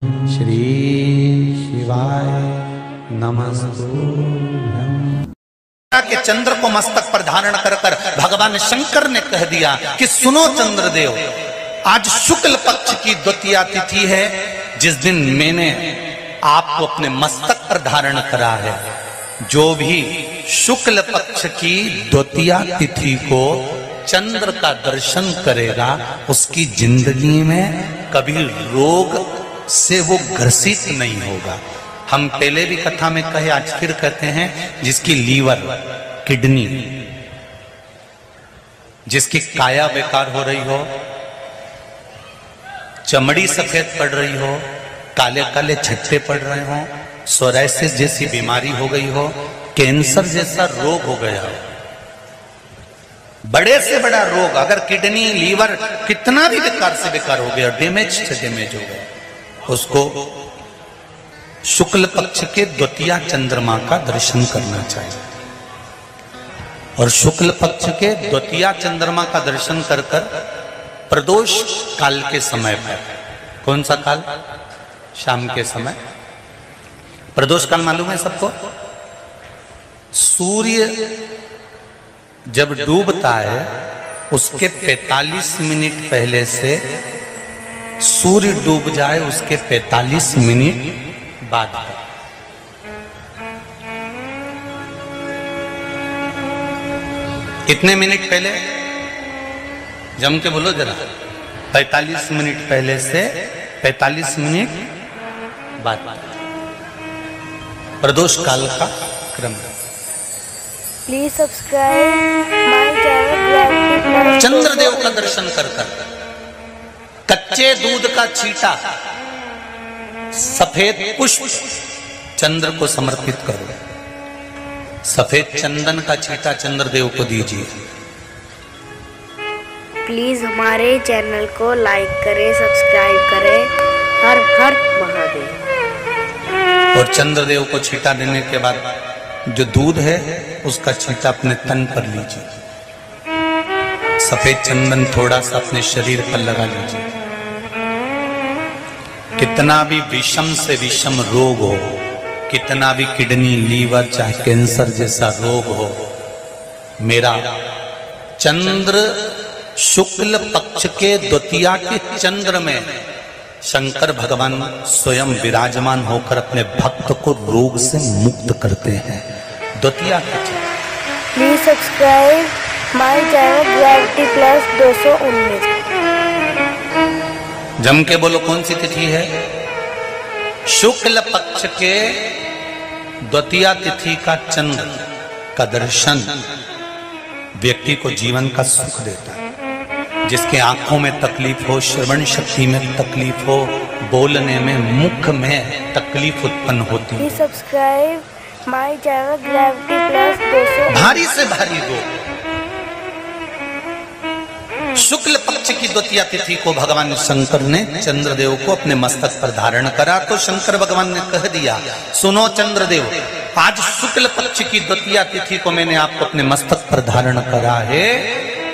श्री शिवाय नमस्तुभ्यं। के चंद्र को मस्तक पर धारण कर कर भगवान शंकर ने कह दिया कि सुनो चंद्रदेव, आज शुक्ल पक्ष की द्वितीया तिथि है, जिस दिन मैंने आपको अपने मस्तक पर धारण करा है। जो भी शुक्ल पक्ष की द्वितीया तिथि को चंद्र का दर्शन करेगा, उसकी जिंदगी में कभी रोग से वो ग्रसित नहीं होगा। हम पहले भी कथा में कहे, आज फिर कहते हैं, जिसकी लीवर, किडनी, जिसकी काया बेकार हो रही हो, चमड़ी सफेद पड़ रही हो, काले काले छट्टे पड़ रहे हो, सोराइसिस जैसी बीमारी हो गई हो, कैंसर जैसा रोग हो गया हो, बड़े से बड़ा रोग, अगर किडनी, लीवर कितना भी बेकार से बेकार हो गया, डैमेज से डैमेज हो गया, उसको शुक्ल पक्ष के द्वितीया चंद्रमा का दर्शन करना चाहिए। और शुक्ल पक्ष के द्वितीया चंद्रमा का दर्शन कर कर प्रदोष काल के समय पर, कौन सा काल? शाम के समय। प्रदोष काल मालूम है सबको? सूर्य जब डूबता है उसके 45 मिनट पहले से सूर्य डूब जाए उसके 45 मिनट बाद। कितने मिनट पहले? जम के बोलो जरा। 45 मिनट पहले से 45 मिनट बाद प्रदोष काल का क्रम। Please subscribe my channel. Chandradev का दर्शन कर कर कच्चे दूध का छींटा, सफेद पुष्प चंद्र को समर्पित करो। सफेद चंदन का छींटा चंद्रदेव को दीजिए। प्लीज हमारे चैनल को लाइक करें, सब्सक्राइब करें। हर हर महादेव। और चंद्रदेव को छींटा देने के बाद जो दूध है उसका छींटा अपने तन पर लीजिए। सफेद चंदन थोड़ा सा अपने शरीर पर लगा लीजिए। कितना भी विषम से विषम रोग हो, कितना भी किडनी, लीवर, चाहे कैंसर जैसा रोग हो, मेरा चंद्र शुक्ल पक्ष के द्वितीया के चंद्र में शंकर भगवान स्वयं विराजमान होकर अपने भक्त को रोग से मुक्त करते हैं। द्वितीया के चंद्र। Please subscribe my channel gravity plus 219। जम के बोलो, कौन सी तिथि है? शुक्ल पक्ष के द्वितीया तिथि का चंद्र का दर्शन व्यक्ति को जीवन का सुख देता है। जिसके आंखों में तकलीफ हो, श्रवण शक्ति में तकलीफ हो, बोलने में, मुख में तकलीफ उत्पन्न होती है। Please subscribe my channel gravity plus 219। भारी से भारी रोग। शुक्ल पक्ष की द्वितीया तिथि को भगवान शंकर ने चंद्रदेव को अपने मस्तक पर धारण करा, तो शंकर भगवान ने कह दिया, सुनो चंद्रदेव, आज शुक्ल पक्ष की द्वितीया तिथि को मैंने आपको अपने मस्तक पर धारण करा है।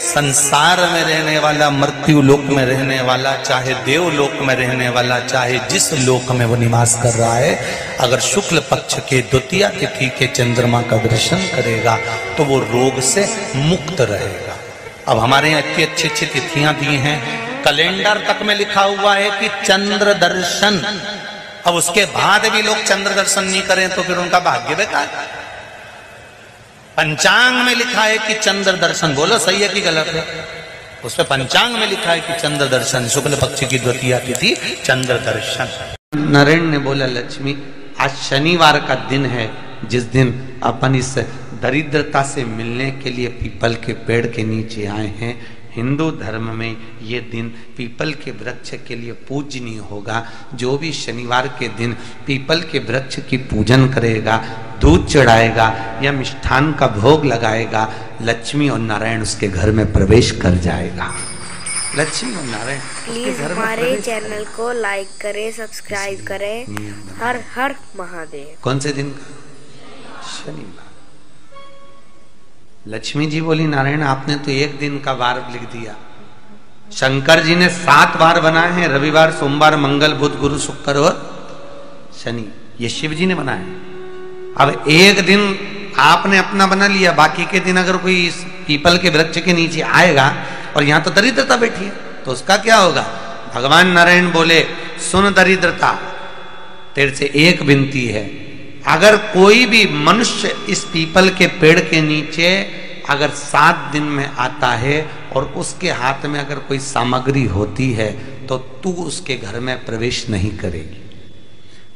संसार में रहने वाला, मृत्यु लोक में रहने वाला, चाहे देवलोक में रहने वाला, चाहे जिस लोक में वो निवास कर रहा है, अगर शुक्ल पक्ष के द्वितीया तिथि के चंद्रमा का दर्शन करेगा तो वो रोग से मुक्त रहेगा। अब हमारे यहाँ इतनी अच्छी अच्छी तिथियां दी हैं, कैलेंडर तक में लिखा हुआ है कि चंद्र दर्शन। अब उसके बाद भी लोग चंद्र दर्शन नहीं करें तो फिर उनका भाग्य बेकार। पंचांग में लिखा है कि चंद्र दर्शन, बोलो सही है कि गलत है? उसमें पंचांग में लिखा है कि चंद्र दर्शन, शुक्ल पक्ष की द्वितीया तिथि चंद्र दर्शन। नारायण ने बोला, लक्ष्मी आज शनिवार का दिन है, जिस दिन अपन इस दरिद्रता से मिलने के लिए पीपल के पेड़ के नीचे आए हैं। हिंदू धर्म में ये दिन पीपल के वृक्ष के लिए पूजनीय होगा। जो भी शनिवार के दिन पीपल के वृक्ष की पूजन करेगा, दूध चढ़ाएगा या मिष्ठान का भोग लगाएगा, लक्ष्मी और नारायण उसके घर में प्रवेश कर जाएगा। लक्ष्मी और नारायण प्लीज हमारे चैनल को लाइक करें, सब्सक्राइब करें। हर हर महादेव। कौन से दिन? शनिवार। लक्ष्मी जी बोली, नारायण आपने तो एक दिन का वार लिख दिया, शंकर जी ने 7 वार बनाए हैं, रविवार, सोमवार, मंगल, बुध, गुरु, शुक्र और शनि। ये शिव जी ने बनाए। अब एक दिन आपने अपना बना लिया, बाकी के दिन अगर कोई इस पीपल के वृक्ष के नीचे आएगा और यहां तो दरिद्रता बैठी है तो उसका क्या होगा? भगवान नारायण बोले, सुन दरिद्रता, तेरे से एक विनती है, अगर कोई भी मनुष्य इस पीपल के पेड़ के नीचे अगर 7 दिन में आता है और उसके हाथ में अगर कोई सामग्री होती है तो तू उसके घर में प्रवेश नहीं करेगी।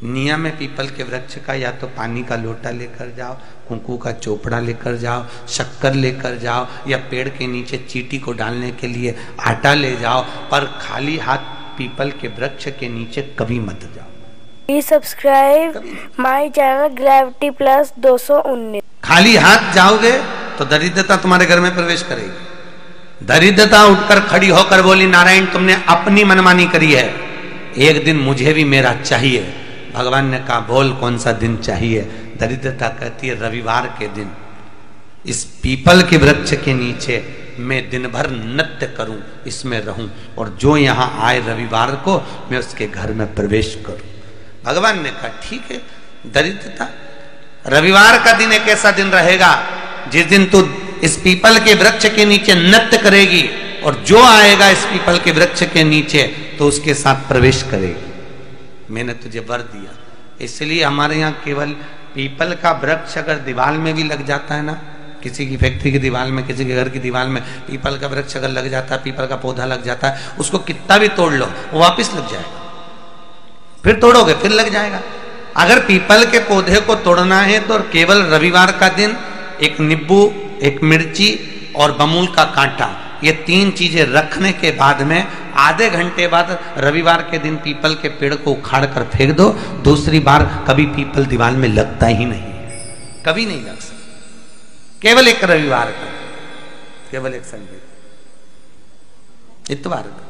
नियम है पीपल के वृक्ष का, या तो पानी का लोटा लेकर जाओ, कुंकू का चोपड़ा लेकर जाओ, शक्कर लेकर जाओ, या पेड़ के नीचे चींटी को डालने के लिए आटा ले जाओ, पर खाली हाथ पीपल के वृक्ष के नीचे कभी मत जाओ। Please subscribe my channel gravity plus 219। खाली हाथ जाओगे तो दरिद्रता तुम्हारे घर में प्रवेश करेगी। दरिद्रता उठकर खड़ी होकर बोली, नारायण तुमने अपनी मनमानी करी है, एक दिन मुझे भी मेरा चाहिए। भगवान ने कहा, बोल कौन सा दिन चाहिए? दरिद्रता कहती है, रविवार के दिन इस पीपल के वृक्ष के नीचे मैं दिन भर नृत्य करूं, इसमें रहूं, और जो यहां आए रविवार को मैं उसके घर में प्रवेश करूं। भगवान ने कहा, ठीक है। दरिद्रता, रविवार का दिन एक ऐसा दिन रहेगा जिस दिन तू इस पीपल के वृक्ष के नीचे नृत्य करेगी और जो आएगा इस पीपल के वृक्ष के नीचे तो उसके साथ प्रवेश करेगी। मैंने तुझे वर दिया। इसलिए हमारे यहाँ केवल पीपल का वृक्ष अगर दीवार में भी लग जाता है ना, किसी की फैक्ट्री की दीवार में, किसी के घर की दीवार में पीपल का वृक्ष अगर लग जाता है, पीपल का पौधा लग जाता है, उसको कितना भी तोड़ लो वो वापिस लग जाएगा। फिर तोड़ोगे फिर लग जाएगा। अगर पीपल के पौधे को तोड़ना है तो केवल रविवार का दिन एक नींबू, एक मिर्ची और बमूल का कांटा, ये 3 चीजें रखने के बाद में आधे घंटे बाद रविवार के दिन पीपल के पेड़ को उखाड़ कर फेंक दो। दूसरी बार कभी पीपल दीवार में लगता ही नहीं, कभी नहीं लग सकता। केवल एक रविवार का, केवल एक संडे, इतवार का।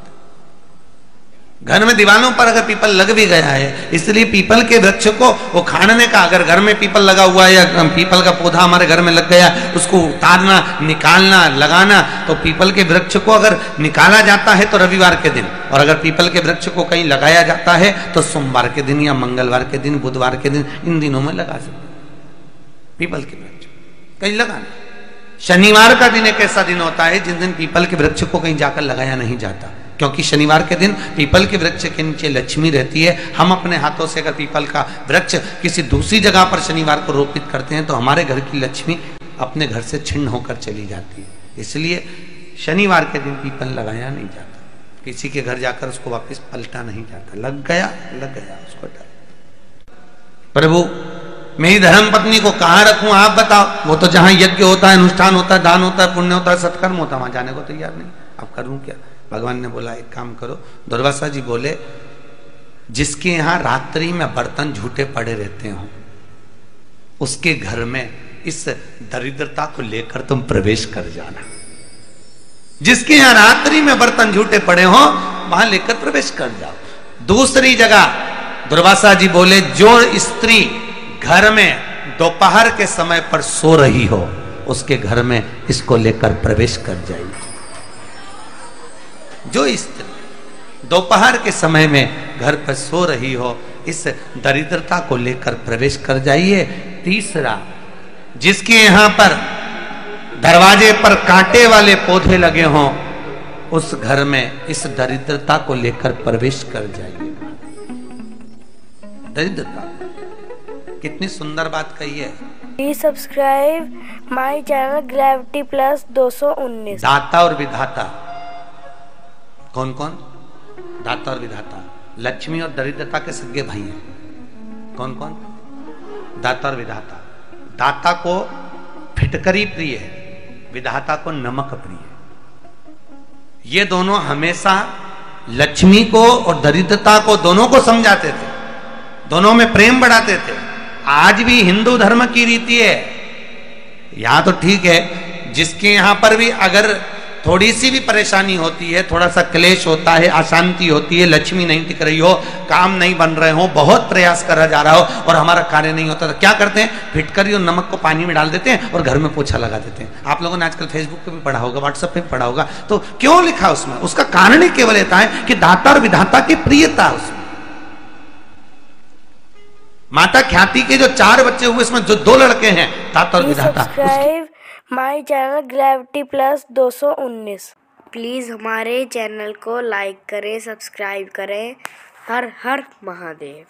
घर में दीवारों पर अगर पीपल लग भी गया है, इसलिए पीपल के वृक्ष को उखाड़ने का, अगर घर में पीपल लगा हुआ है या पीपल का पौधा हमारे घर में लग गया, उसको उतारना, निकालना, लगाना, तो पीपल के वृक्ष को अगर निकाला जाता है तो रविवार के दिन, और अगर पीपल के वृक्ष को कहीं लगाया जाता है तो सोमवार के दिन या मंगलवार के दिन, बुधवार के दिन, इन दिनों में लगा सकते पीपल के वृक्ष कहीं लगाना। शनिवार का दिन एक ऐसा दिन होता है जिस दिन पीपल के वृक्ष को कहीं जाकर लगाया नहीं जाता, क्योंकि शनिवार के दिन पीपल के वृक्ष के नीचे लक्ष्मी रहती है। हम अपने हाथों से अगर पीपल का वृक्ष किसी दूसरी जगह पर शनिवार को रोपित करते हैं तो हमारे घर की लक्ष्मी अपने घर से छिन्न होकर चली जाती है। इसलिए शनिवार के दिन पीपल लगाया नहीं जाता, किसी के घर जाकर उसको वापस पलटा नहीं जाता। लग गया उसको डाल। प्रभु मेरी धर्म पत्नी को कहाँ रखूं आप बताओ? वो तो जहां यज्ञ होता है, अनुष्ठान होता है, दान होता है, पुण्य होता है, सत्कर्म होता है, वहां जाने को तैयार नहीं। अब करूं क्या? भगवान ने बोला, एक काम करो। दुर्वासा जी बोले, जिसके यहां रात्रि में बर्तन झूठे पड़े रहते हो उसके घर में इस दरिद्रता को लेकर तुम प्रवेश कर जाना। जिसके यहां रात्रि में बर्तन झूठे पड़े हो वहां लेकर प्रवेश कर जाओ। दूसरी जगह दुर्वासा जी बोले, जो स्त्री घर में दोपहर के समय पर सो रही हो उसके घर में इसको लेकर प्रवेश कर जाइए। जो स्त्री दोपहर के समय में घर पर सो रही हो इस दरिद्रता को लेकर प्रवेश कर जाइए। तीसरा, जिसके यहां पर दरवाजे पर कांटे वाले पौधे लगे हों उस घर में इस दरिद्रता को लेकर प्रवेश कर जाइए। दरिद्रता, कितनी सुंदर बात कही है। Please subscribe my channel gravity plus 219। दाता और विधाता कौन कौन? दाता और विधाता। लक्ष्मी और दरिद्रता के सगे भाई हैं। कौन कौन? दाता और विधाता। दाता को फिटकरी प्रिय है, विधाता को नमक प्रिय है। ये दोनों हमेशा लक्ष्मी को और दरिद्रता को दोनों को समझाते थे, दोनों में प्रेम बढ़ाते थे। आज भी हिंदू धर्म की रीति है। यहां तो ठीक है, जिसके यहां पर भी अगर थोड़ी सी भी परेशानी होती है, थोड़ा सा क्लेश होता है, अशांति होती है, लक्ष्मी नहीं टिक रही हो, काम नहीं बन रहे हो, बहुत प्रयास करा जा रहा हो और हमारा कार्य नहीं होता, तो क्या करते हैं, फिटकरी और नमक को पानी में डाल देते हैं और घर में पोछा लगा देते हैं। आप लोगों ने आजकल फेसबुक पे भी पढ़ा होगा, व्हाट्सएप पे भी पढ़ा होगा। तो क्यों लिखा उसमें? उसका कारण ही केवल ये है कि दाता और विधाता की प्रियता उसमें। माता ख्याति के जो 4 बच्चे हुए, इसमें जो 2 लड़के हैं, दाता और विधाता। Subscribe my channel gravity plus 219। Please हमारे चैनल को लाइक करें, सब्सक्राइब करें। हर हर महादेव।